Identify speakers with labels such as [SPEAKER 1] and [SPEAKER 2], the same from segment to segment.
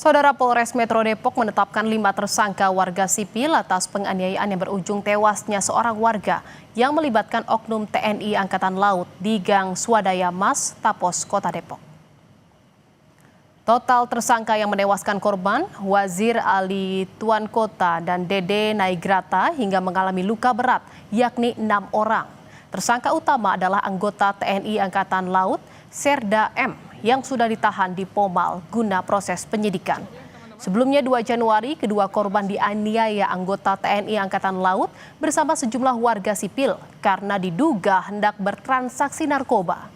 [SPEAKER 1] Saudara Polres Metro Depok menetapkan 5 tersangka warga sipil atas penganiayaan yang berujung tewasnya seorang warga yang melibatkan oknum TNI Angkatan Laut di Gang Swadaya Mas, Tapos, Kota Depok. Total tersangka yang menewaskan korban, Wazir Ali Tuan Kota dan Dede Naigrata hingga mengalami luka berat, yakni 6 orang. Tersangka utama adalah anggota TNI Angkatan Laut, Serda M, yang sudah ditahan di Pomal guna proses penyidikan. Sebelumnya 2 Januari, kedua korban dianiaya anggota TNI Angkatan Laut bersama sejumlah warga sipil karena diduga hendak bertransaksi narkoba.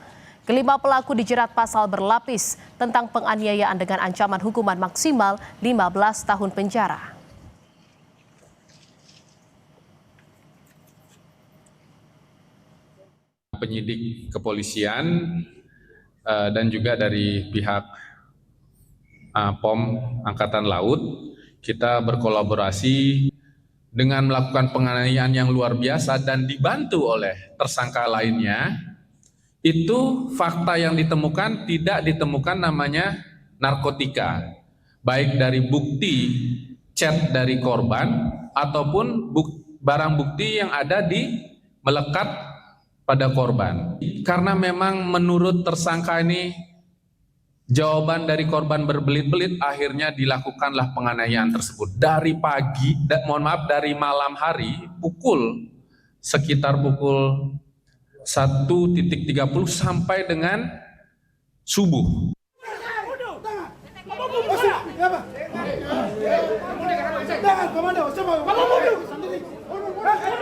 [SPEAKER 1] Kelima pelaku dijerat pasal berlapis tentang penganiayaan dengan ancaman hukuman maksimal 15 tahun penjara.
[SPEAKER 2] Penyidik kepolisian dan juga dari pihak POM Angkatan Laut, kita berkolaborasi dengan melakukan penganiayaan yang luar biasa dan dibantu oleh tersangka lainnya. Itu fakta yang ditemukan tidak ditemukan namanya narkotika, baik dari bukti chat dari korban ataupun barang bukti yang ada di melekat pada korban. Karena memang menurut tersangka ini jawaban dari korban berbelit-belit, akhirnya dilakukanlah penganiayaan tersebut dari pagi, dari malam hari sekitar pukul 1.30 sampai dengan subuh.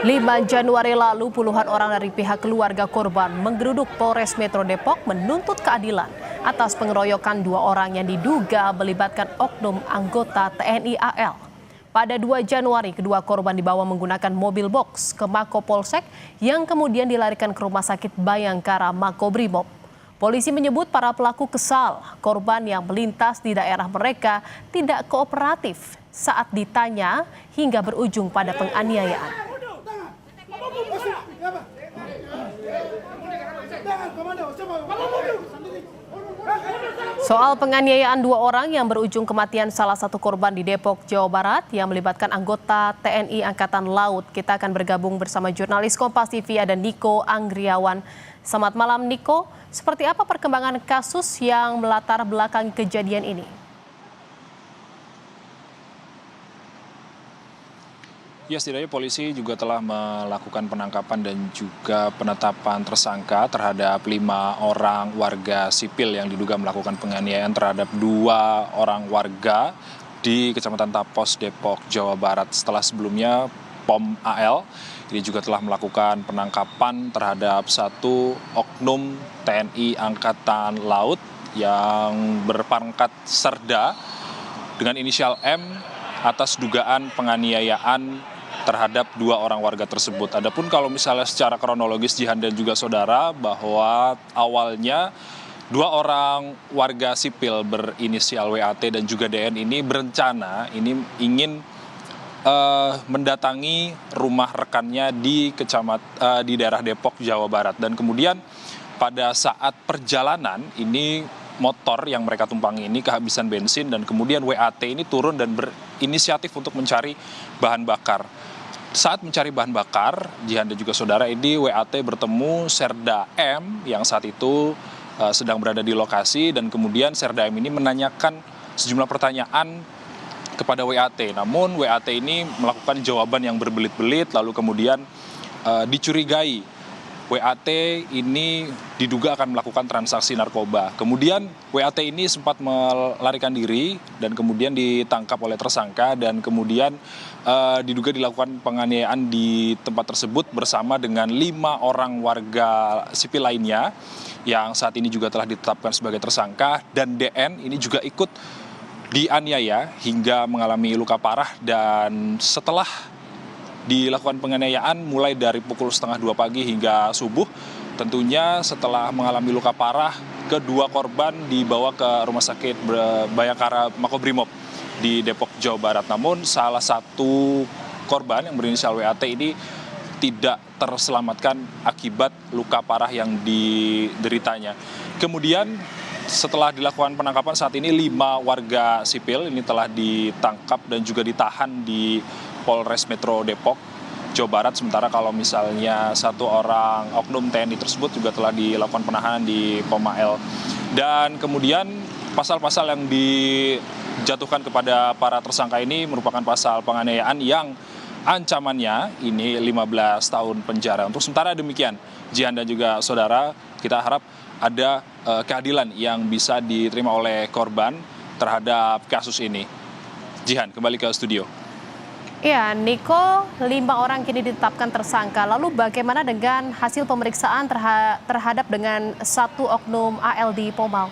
[SPEAKER 1] 5 Januari lalu, puluhan orang dari pihak keluarga korban menggeruduk Polres Metro Depok menuntut keadilan atas pengeroyokan 2 orang yang diduga melibatkan oknum anggota TNI AL. Pada 2 Januari, kedua korban dibawa menggunakan mobil box ke Mako Polsek yang kemudian dilarikan ke Rumah Sakit Bayangkara Makobrimob. Polisi menyebut para pelaku kesal korban yang melintas di daerah mereka tidak kooperatif saat ditanya hingga berujung pada penganiayaan. Soal penganiayaan 2 orang yang berujung kematian salah satu korban di Depok, Jawa Barat yang melibatkan anggota TNI Angkatan Laut, kita akan bergabung bersama jurnalis Kompas TV ada Niko Anggriawan. Selamat malam Niko, seperti apa perkembangan kasus yang melatar belakang kejadian ini?
[SPEAKER 3] Ya, setidaknya polisi juga telah melakukan penangkapan dan juga penetapan tersangka terhadap 5 orang warga sipil yang diduga melakukan penganiayaan terhadap 2 orang warga di Kecamatan Tapos, Depok, Jawa Barat. Setelah sebelumnya POM AL ini juga telah melakukan penangkapan terhadap 1 oknum TNI Angkatan Laut yang berpangkat Serda dengan inisial M atas dugaan penganiayaan terhadap 2 orang warga tersebut. Adapun kalau misalnya secara kronologis Jihan dan juga saudara, bahwa awalnya 2 orang warga sipil berinisial WAT dan juga DN ini berencana ingin mendatangi rumah rekannya di daerah Depok, Jawa Barat, dan kemudian pada saat perjalanan ini motor yang mereka tumpangi ini kehabisan bensin dan kemudian WAT ini turun dan berinisiatif untuk mencari bahan bakar. Saat mencari bahan bakar, Jihan dan juga saudara, ini WAT bertemu Serda M yang saat itu sedang berada di lokasi, dan kemudian Serda M ini menanyakan sejumlah pertanyaan kepada WAT. Namun WAT ini melakukan jawaban yang berbelit-belit, lalu kemudian dicurigai WAT ini diduga akan melakukan transaksi narkoba. Kemudian WAT ini sempat melarikan diri dan kemudian ditangkap oleh tersangka, dan kemudian diduga dilakukan penganiayaan di tempat tersebut bersama dengan 5 orang warga sipil lainnya yang saat ini juga telah ditetapkan sebagai tersangka, dan DN ini juga ikut dianiaya hingga mengalami luka parah. Dan setelah dilakukan penganiayaan mulai dari pukul 1:30 pagi hingga subuh, tentunya setelah mengalami luka parah, kedua korban dibawa ke Rumah Sakit Bayangkara Makobrimob di Depok, Jawa Barat. Namun salah satu korban yang berinisial WAT ini tidak terselamatkan akibat luka parah yang dideritanya. Kemudian setelah dilakukan penangkapan saat ini 5 warga sipil ini telah ditangkap dan juga ditahan di Polres Metro Depok, Jawa Barat. Sementara kalau misalnya 1 orang oknum TNI tersebut juga telah dilakukan penahanan di Pomael. Dan kemudian pasal-pasal yang dijatuhkan kepada para tersangka ini merupakan pasal penganiayaan yang ancamannya ini 15 tahun penjara. Untuk sementara demikian, Jihan dan juga saudara, kita harap ada keadilan yang bisa diterima oleh korban terhadap kasus ini. Jihan, kembali ke studio.
[SPEAKER 1] Ya, Niko, 5 orang kini ditetapkan tersangka. Lalu bagaimana dengan hasil pemeriksaan terhadap dengan 1 oknum AL di Pomal?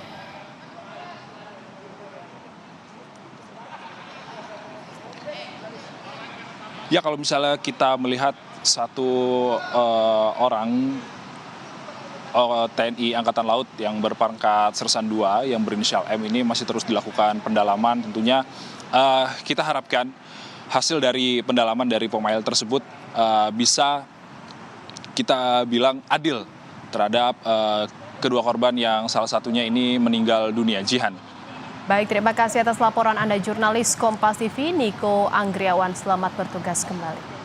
[SPEAKER 3] Ya, kalau misalnya kita melihat 1 orang TNI Angkatan Laut yang berpangkat Sersan 2 yang berinisial M ini masih terus dilakukan pendalaman. Tentunya kita harapkan hasil dari pendalaman dari Pomael tersebut bisa kita bilang adil terhadap kedua korban yang salah satunya ini meninggal dunia. Jihan.
[SPEAKER 1] Baik, terima kasih atas laporan Anda jurnalis Kompas TV, Niko Anggriawan. Selamat bertugas kembali.